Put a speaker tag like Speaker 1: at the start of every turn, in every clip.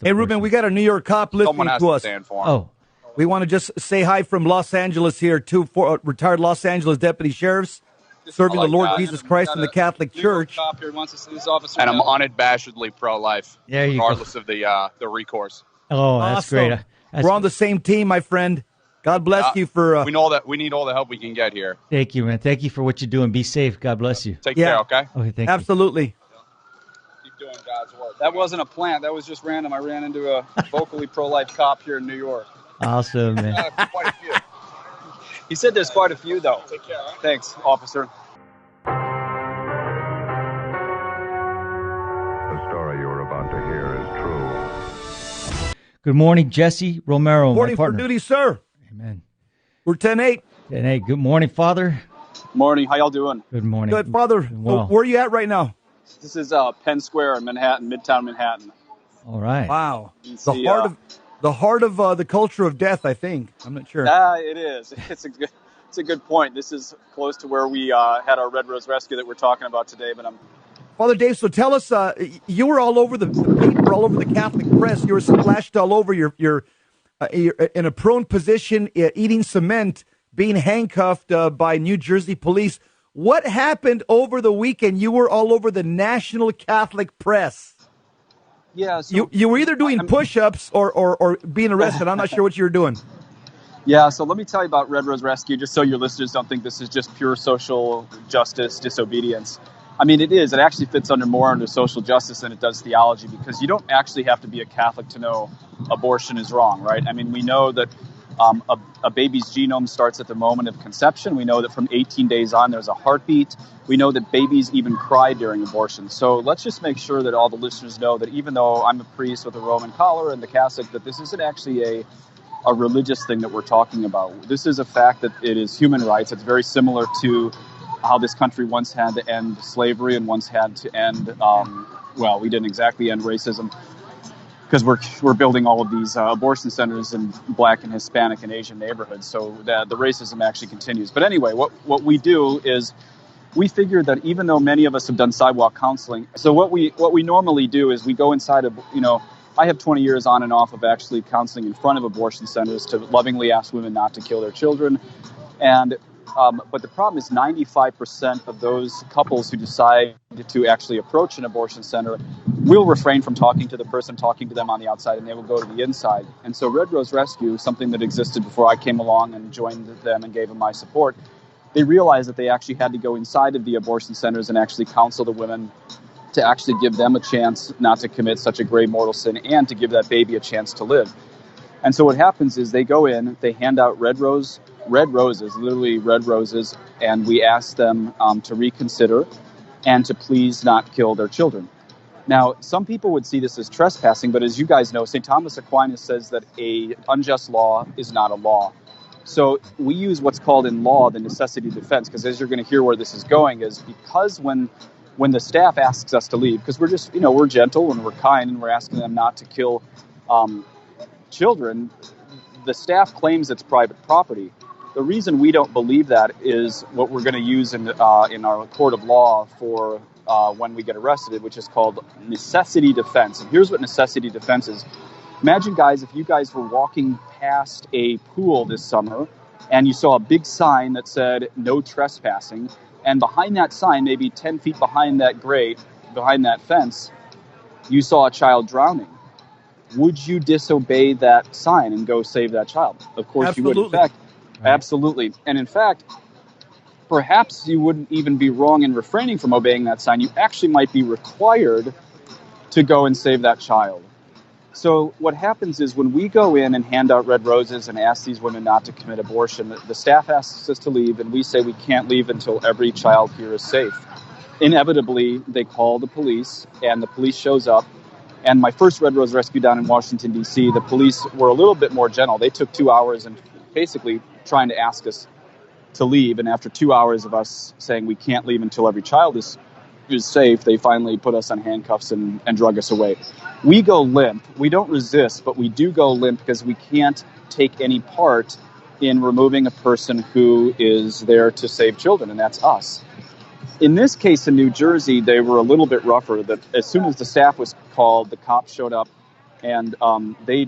Speaker 1: Hey, Ruben, we got a New York cop listening
Speaker 2: Someone has
Speaker 1: to
Speaker 2: to
Speaker 1: us.
Speaker 2: stand for him.
Speaker 1: Oh, we want to just say hi from Los Angeles here to retired Los Angeles deputy sheriffs serving the Lord Jesus Christ in the Catholic Church.
Speaker 3: Cop here wants to see this officer.
Speaker 2: And I'm unabashedly pro-life,
Speaker 4: There you
Speaker 2: regardless
Speaker 4: go.
Speaker 2: of the recourse.
Speaker 4: Oh, that's
Speaker 1: Awesome.
Speaker 4: great.
Speaker 1: We're on the same team, my friend. God bless you for.
Speaker 2: We know that we need all the help we can get here.
Speaker 4: Thank you, man. Thank you for what you're doing. Be safe. God bless you.
Speaker 2: Take care, okay?
Speaker 4: Okay, thank
Speaker 1: Absolutely.
Speaker 3: Keep doing God's work. That wasn't a plant. That was just random. I ran into a vocally pro-life cop here in New York.
Speaker 4: you. Awesome, man.
Speaker 2: Quite a few.
Speaker 3: He said there's quite a few, though.
Speaker 2: Take care. Huh?
Speaker 3: Thanks, officer.
Speaker 5: The story you're about to hear is true.
Speaker 4: Good morning, Jesse Romero,
Speaker 1: Morning
Speaker 4: my
Speaker 1: for
Speaker 4: partner.
Speaker 1: duty, sir.
Speaker 4: Amen.
Speaker 1: We're 10-8.
Speaker 4: And hey, good morning, Father.
Speaker 3: Morning. How y'all doing?
Speaker 4: Good morning.
Speaker 1: Good, Father.
Speaker 4: Well.
Speaker 1: Where are you at right now?
Speaker 3: This is Penn Square in Manhattan, Midtown Manhattan.
Speaker 4: All right.
Speaker 1: Wow.
Speaker 3: You
Speaker 1: The
Speaker 3: see,
Speaker 1: heart of the culture of death, I think. I'm not sure.
Speaker 3: It is. It's a good point. This is close to where we had our Red Rose rescue that we're talking about today. But
Speaker 1: Father Dave, so tell us, you were all over the paper, all over the Catholic press. You were splashed all over. You're in a prone position, eating cement, being handcuffed by New Jersey police. What happened over the weekend? You were all over the national Catholic press.
Speaker 3: yeah. So,
Speaker 1: You were either doing push-ups or being arrested. I'm not sure what you were doing.
Speaker 3: Yeah, so let me tell you about Red Rose Rescue, just so your listeners don't think this is just pure social justice disobedience. I mean, it is. It actually fits more under social justice than it does theology, because you don't actually have to be a Catholic to know abortion is wrong, right? I mean, we know that a baby's genome starts at the moment of conception. We know that from 18 days on, there's a heartbeat. We know that babies even cry during abortion. So let's just make sure that all the listeners know that even though I'm a priest with a Roman collar and the cassock, that this isn't actually a religious thing that we're talking about. This is a fact that it is human rights. It's very similar to how this country once had to end slavery and once had to end, well, we didn't exactly end racism, because we're building all of these abortion centers in Black and Hispanic and Asian neighborhoods. So the racism actually continues. But anyway, what we do is we figure that even though many of us have done sidewalk counseling, so what we normally do is we go inside of, I have 20 years on and off of actually counseling in front of abortion centers to lovingly ask women not to kill their children. And but the problem is 95% of those couples who decide to actually approach an abortion center will refrain from talking to the person talking to them on the outside, and they will go to the inside. And so Red Rose Rescue, something that existed before I came along and joined them and gave them my support, they realized that they actually had to go inside of the abortion centers and actually counsel the women to actually give them a chance not to commit such a grave mortal sin and to give that baby a chance to live. And so what happens is they go in, they hand out red roses, literally red roses, and we ask them to reconsider and to please not kill their children. Now, some people would see this as trespassing, but as you guys know, St. Thomas Aquinas says that an unjust law is not a law. So we use what's called in law the necessity defense, because as you're going to hear where this is going is because when the staff asks us to leave, because we're just, we're gentle and we're kind and we're asking them not to kill children, the staff claims it's private property. The reason we don't believe that is what we're going to use in our court of law for when we get arrested, which is called necessity defense. And here's what necessity defense is. Imagine, guys, if you guys were walking past a pool this summer and you saw a big sign that said no trespassing, and behind that sign, maybe 10 feet behind that grate, behind that fence, you saw a child drowning. Would you disobey that sign and go save that child? Of course
Speaker 1: Absolutely.
Speaker 3: You would. In fact, absolutely. And in fact, perhaps you wouldn't even be wrong in refraining from obeying that sign. You actually might be required to go and save that child. So what happens is when we go in and hand out red roses and ask these women not to commit abortion, the staff asks us to leave, and we say we can't leave until every child here is safe. Inevitably, they call the police, and the police shows up. And my first Red Rose rescue down in Washington, D.C., the police were a little bit more gentle. They took 2 hours and basically trying to ask us to leave. And after 2 hours of us saying we can't leave until every child is safe, they finally put us on handcuffs and drug us away. We go limp. We don't resist, but we do go limp because we can't take any part in removing a person who is there to save children, and that's us. In this case in New Jersey, they were a little bit rougher. That as soon as the staff was called, the cops showed up, and they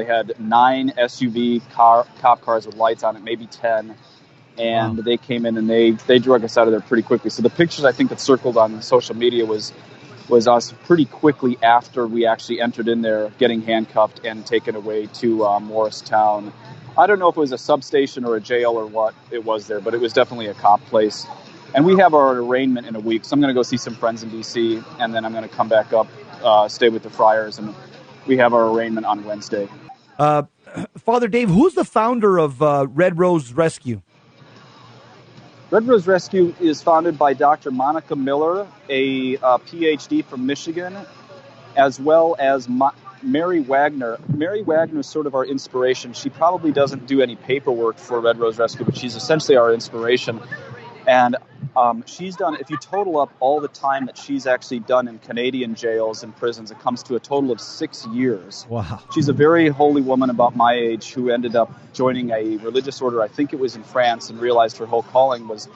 Speaker 3: had 9 SUV cop cars with lights on it, maybe 10, and They came in and they drug us out of there pretty quickly. So the pictures I think that circled on social media was us pretty quickly after we actually entered in there, getting handcuffed and taken away to Morristown. I don't know if it was a substation or a jail or what it was there, but it was definitely a cop place. And we have our arraignment in a week, so I'm going to go see some friends in D.C., and then I'm going to come back up, stay with the Friars, and we have our arraignment on Wednesday.
Speaker 1: Father Dave, who's the founder of Red Rose Rescue?
Speaker 3: Red Rose Rescue is founded by Dr. Monica Miller, a PhD from Michigan, as well as Mary Wagner. Mary Wagner is sort of our inspiration. She probably doesn't do any paperwork for Red Rose Rescue, but she's essentially our inspiration. And she's done, if you total up all the time that she's actually done in Canadian jails and prisons, it comes to a total of 6 years.
Speaker 4: Wow.
Speaker 3: She's a very holy woman about my age who ended up joining a religious order, I think it was in France, and realized her whole calling was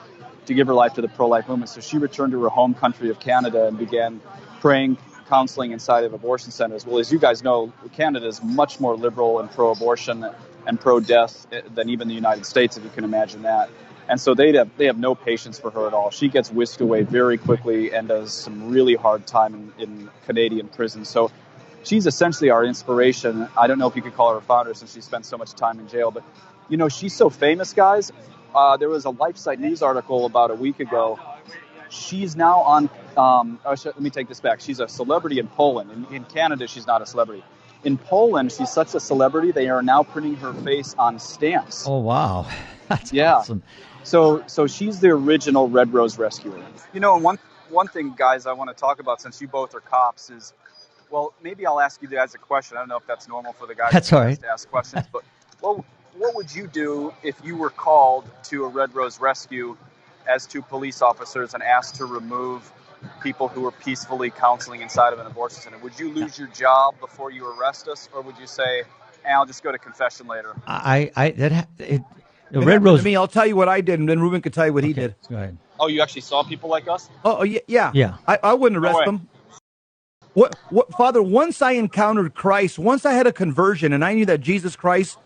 Speaker 3: to give her life to the pro-life movement. So she returned to her home country of Canada and began praying, counseling inside of abortion centers. Well, as you guys know, Canada is much more liberal and pro-abortion and pro-death than even the United States, if you can imagine that. And so they have no patience for her at all. She gets whisked away very quickly and does some really hard time in Canadian prison. So she's essentially our inspiration. I don't know if you could call her a founder since she spent so much time in jail, but she's so famous, guys. There was a LifeSite news article about a week ago. She's now on, let me take this back. She's a celebrity in Poland. In Canada, she's not a celebrity. In Poland, she's such a celebrity, they are now printing her face on stamps.
Speaker 4: Oh, wow. That's
Speaker 3: yeah.
Speaker 4: Awesome.
Speaker 3: So she's the original Red Rose Rescuer. And one thing, guys, I want to talk about, since you both are cops, is, well, maybe I'll ask you guys a question. I don't know if that's normal for the guys
Speaker 4: that's all right.
Speaker 3: to ask questions, but what would you do if you were called to a Red Rose Rescue as 2 police officers and asked to remove people who were peacefully counseling inside of an abortion center? Would you lose your job before you arrest us, or would you say, I'll just go to confession later?
Speaker 4: Red Rose.
Speaker 1: I'll tell you what I did, and then Ruben could tell you what he did.
Speaker 4: Go ahead.
Speaker 2: Oh, you actually saw people like us?
Speaker 1: Oh, yeah.
Speaker 4: Yeah.
Speaker 1: I wouldn't arrest them. What, Father? Once I encountered Christ, once I had a conversion, and I knew that Jesus Christ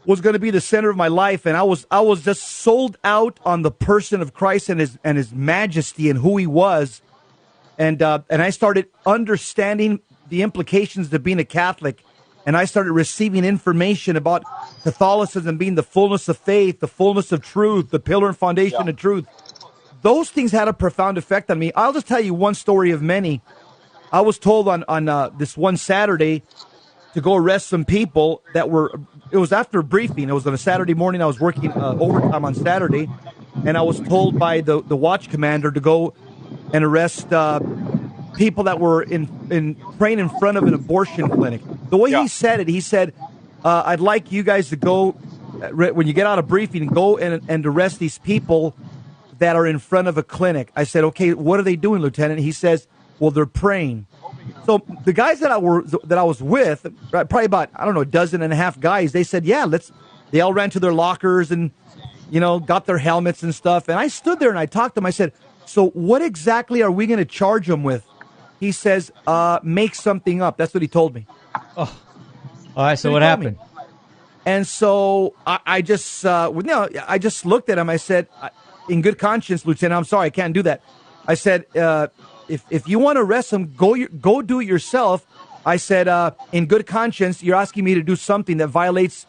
Speaker 1: was going to be the center of my life, and I was just sold out on the person of Christ and his majesty and who he was, and I started understanding the implications of being a Catholic. And I started receiving information about Catholicism being the fullness of faith, the fullness of truth, the pillar and foundation of truth. Those things had a profound effect on me. I'll just tell you one story of many. I was told on this one Saturday to go arrest some people it was after a briefing. It was on a Saturday morning. I was working overtime on Saturday. And I was told by the watch commander to go and arrest people that were praying in front of an abortion clinic. The way he said it, he said, I'd like you guys to go, when you get out of briefing, go and arrest these people that are in front of a clinic. I said, okay, what are they doing, Lieutenant? He says, well, they're praying. So the guys that I was with, probably about, I don't know, 12 guys, they said, yeah, they all ran to their lockers and, got their helmets and stuff. And I stood there and I talked to them. I said, so what exactly are we going to charge them with? He says, make something up. That's what he told me.
Speaker 4: Oh. All right, so what happened?
Speaker 1: And so I just looked at him. I said, in good conscience, Lieutenant, I'm sorry, I can't do that. I said, if you want to arrest him, go do it yourself. I said, in good conscience, you're asking me to do something that violates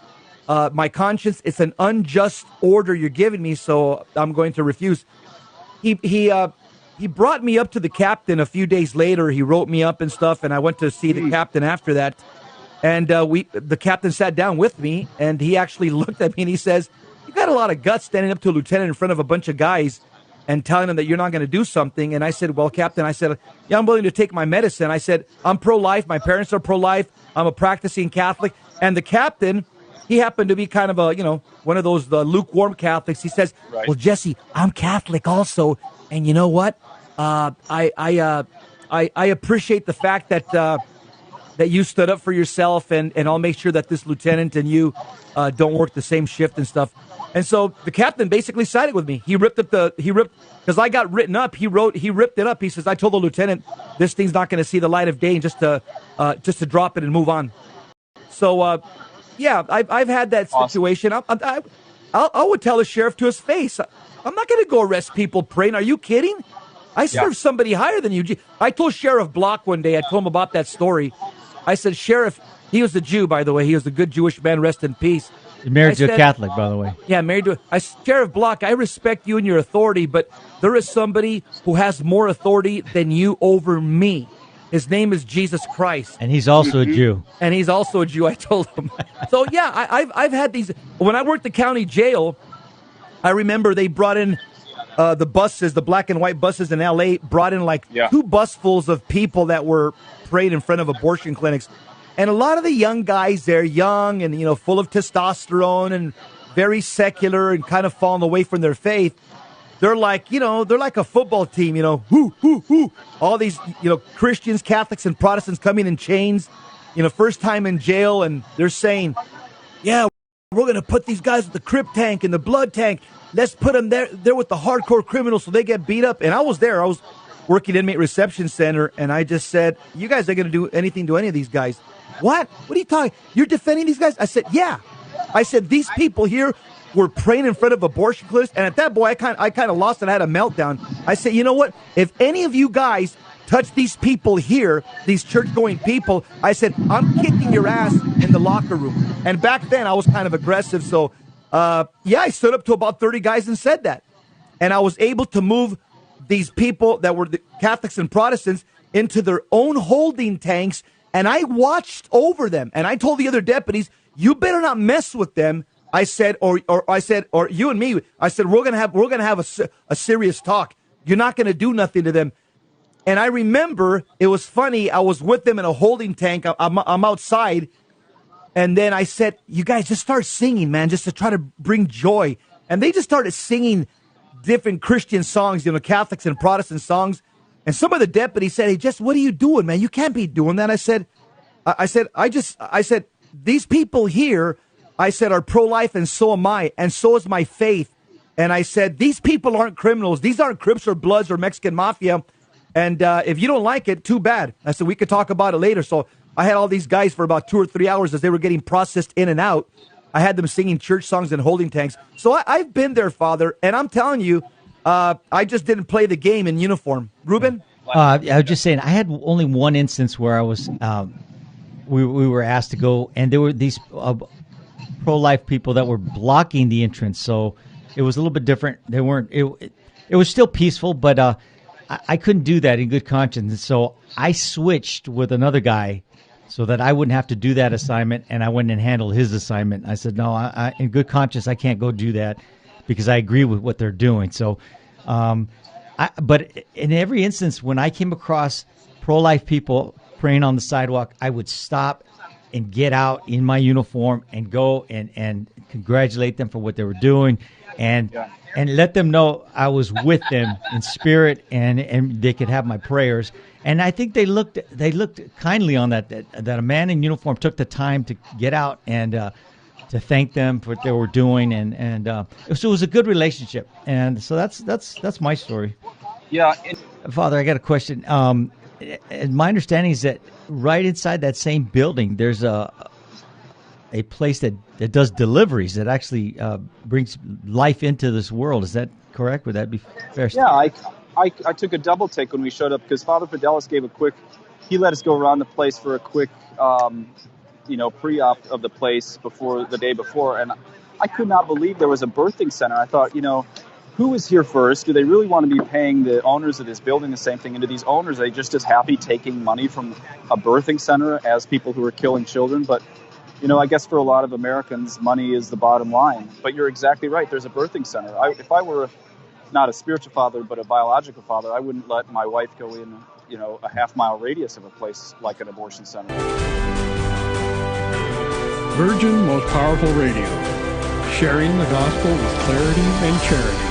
Speaker 1: my conscience. It's an unjust order you're giving me, so I'm going to refuse. He brought me up to the captain a few days later. He wrote me up and stuff, and I went to see the captain after that. And the captain sat down with me, and he actually looked at me and he says, you got a lot of guts standing up to a lieutenant in front of a bunch of guys and telling them that you're not going to do something. And I said, well, Captain, yeah, I'm willing to take my medicine. I said, I'm pro-life. My parents are pro-life. I'm a practicing Catholic. And the captain, he happened to be kind of one of those lukewarm Catholics. He says, well, Jesse, I'm Catholic also. And you know what? I appreciate the fact that that you stood up for yourself, and I'll make sure that this lieutenant and you don't work the same shift and stuff. And so the captain basically sided with me. He ripped because I got written up. He ripped it up. He says, I told the lieutenant this thing's not going to see the light of day, and just to drop it and move on. So yeah, I've had that situation. I would tell the sheriff to his face, I'm not going to go arrest people praying. Are you kidding? I serve somebody higher than you. I told Sheriff Block one day, I told him about that story. I said, Sheriff, he was a Jew, by the way. He was a good Jewish man, rest in peace.
Speaker 4: You're married to a Catholic, by the way.
Speaker 1: Yeah, married to Sheriff Block, I respect you and your authority, but there is somebody who has more authority than you over me. His name is Jesus Christ.
Speaker 4: And he's also a Jew.
Speaker 1: And he's also a Jew, I told him. So, yeah, I've had these. When I worked the county jail, I remember they brought in the buses, the black and white buses in L.A., brought in like 2 busfuls of people that were prayed in front of abortion clinics. And a lot of the young guys, they're young and, full of testosterone and very secular and kind of falling away from their faith. They're like, they're like a football team, whoo, whoo, whoo. All these, Christians, Catholics, and Protestants coming in chains, first time in jail. And they're saying, yeah, we're going to put these guys with the crip tank and the blood tank. Let's put them there with the hardcore criminals so they get beat up. And I was there. I was working inmate reception center. And I just said, you guys ain't going to do anything to any of these guys. What? What are you talking? You're defending these guys? I said, yeah. I said, these people here were praying in front of abortion clinics. And at that point, I kind of lost and I had a meltdown. I said, you know what? If any of you guys touch these people here, these church-going people, I said, I'm kicking your ass in the locker room. And back then, I was kind of aggressive. So, I stood up to about 30 guys and said that. And I was able to move these people that were the Catholics and Protestants into their own holding tanks. And I watched over them. And I told the other deputies, you better not mess with them. I said, or you and me, I said, we're going to have a serious talk. You're not going to do nothing to them. And I remember it was funny. I was with them in a holding tank. I'm outside. And then I said, you guys just start singing, man, just to try to bring joy. And they just started singing different Christian songs, Catholics and Protestant songs. And some of the deputies said, hey, just what are you doing, man? You can't be doing that. I said, these people here, I said, are pro-life, and so am I, and so is my faith. And I said, these people aren't criminals. These aren't Crips or Bloods or Mexican Mafia. And if you don't like it, too bad. I said, we could talk about it later. So I had all these guys for about 2 or 3 hours as they were getting processed in and out. I had them singing church songs and holding tanks. So I've been there, Father, and I'm telling you, I just didn't play the game in uniform. Ruben?
Speaker 4: I was just saying, I had only one instance where I was, we were asked to go, and there were these pro-life people that were blocking the entrance. So it was a little bit different. They weren't. It was still peaceful, but I couldn't do that in good conscience. And so I switched with another guy so that I wouldn't have to do that assignment, and I went and handled his assignment. I said, no, I in good conscience, I can't go do that because I agree with what they're doing. So, but in every instance, when I came across pro-life people praying on the sidewalk, I would stop and get out in my uniform and go and congratulate them for what they were doing and let them know I was with them in spirit and they could have my prayers. And I think they looked kindly on that a man in uniform took the time to get out and to thank them for what they were doing. And so it was a good relationship. And so that's my story.
Speaker 3: Yeah.
Speaker 4: Father, I got a question. And my understanding is that right inside that same building, there's a place that does deliveries that actually brings life into this world. Is that correct? Would that be fair?
Speaker 3: Yeah, I took a double take when we showed up because Father Fidelis he let us go around the place for a quick, pre-op of the place the day before. And I could not believe there was a birthing center. I thought, who is here first? Do they really want to be paying the owners of this building the same thing? And do these owners, are they just as happy taking money from a birthing center as people who are killing children? But, I guess for a lot of Americans, money is the bottom line. But you're exactly right. There's a birthing center. If I were not a spiritual father, but a biological father, I wouldn't let my wife go in, a half-mile radius of a place like an abortion center.
Speaker 6: Virgin Most Powerful Radio, sharing the gospel with clarity and charity.